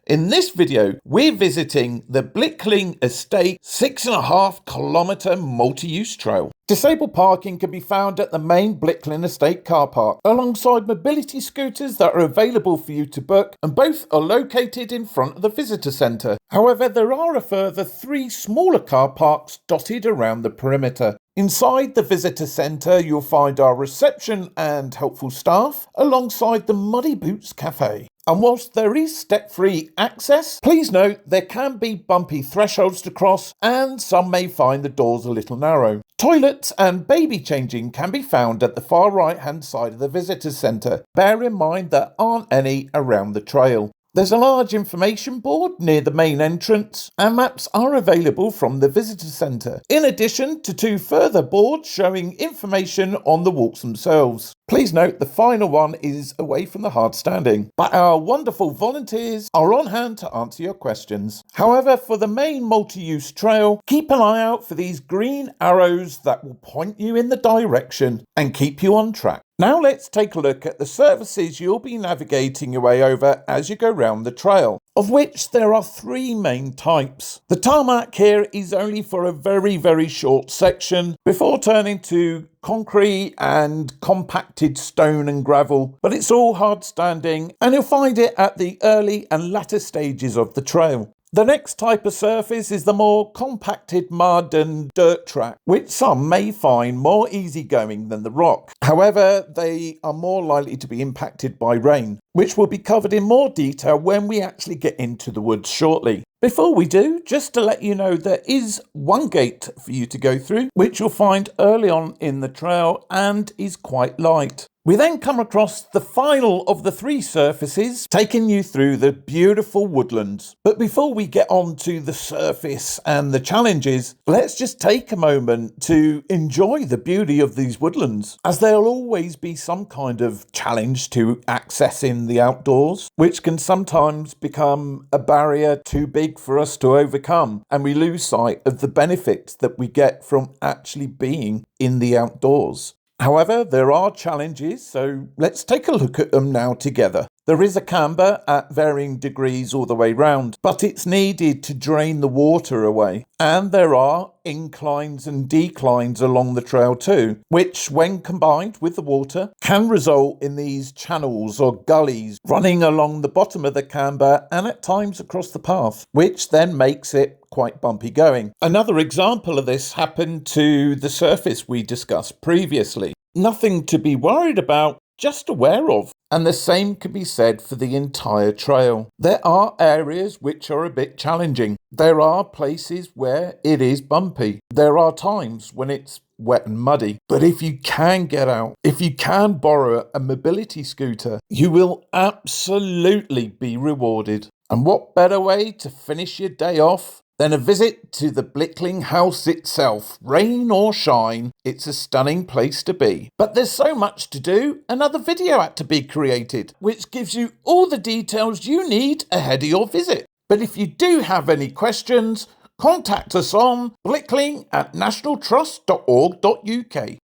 In this video, we're visiting the Blickling Estate 6.5 kilometre multi-use trail. Disabled parking can be found at the main Blickling Estate car park, alongside mobility scooters that are available for you to book, and both are located in front of the visitor centre. However, there are a further 3 smaller car parks dotted around the perimeter. Inside the visitor centre, you'll find our reception and helpful staff, alongside the Muddy Boots Cafe. And whilst there is step-free access, please note there can be bumpy thresholds to cross, and some may find the doors a little narrow. Toilets and baby changing can be found at the far right-hand side of the visitor centre. Bear in mind there aren't any around the trail. There's a large information board near the main entrance, and maps are available from the visitor centre, in addition to 2 further boards showing information on the walks themselves. Please note the final one is away from the hard standing, but our wonderful volunteers are on hand to answer your questions. However, for the main multi-use trail, keep an eye out for these green arrows that will point you in the direction and keep you on track. Now let's take a look at the surfaces you'll be navigating your way over as you go round the trail, of which there are 3 main types. The tarmac here is only for a very short section before turning to concrete and compacted stone and gravel, but it's all hard standing and you'll find it at the early and latter stages of the trail. The next type of surface is the more compacted mud and dirt track, which some may find more easygoing than the rock. However, they are more likely to be impacted by rain, which will be covered in more detail when we actually get into the woods shortly. Before we do, just to let you know, there is one gate for you to go through, which you'll find early on in the trail and is quite light. We then come across the final of the 3 surfaces, taking you through the beautiful woodlands. But before we get on to the surface and the challenges, let's just take a moment to enjoy the beauty of these woodlands, as there'll always be some kind of challenge to accessing the outdoors, which can sometimes become a barrier too big for us to overcome, and we lose sight of the benefits that we get from actually being in the outdoors. However, there are challenges, so let's take a look at them now together. There is a camber at varying degrees all the way round, but it's needed to drain the water away. And there are inclines and declines along the trail too, which when combined with the water can result in these channels or gullies running along the bottom of the camber and at times across the path, which then makes it quite bumpy going. Another example of this happened to the surface we discussed previously. Nothing to be worried about, just aware of. And the same can be said for the entire trail. There are areas which are a bit challenging. There are places where it is bumpy. There are times when it's wet and muddy. But if you can get out, if you can borrow a mobility scooter, you will absolutely be rewarded. And what better way to finish your day off than a visit to the Blickling house itself. Rain or shine, it's a stunning place to be. But there's so much to do, another video had to be created, which gives you all the details you need ahead of your visit. But if you do have any questions, contact us on blickling@nationaltrust.org.uk.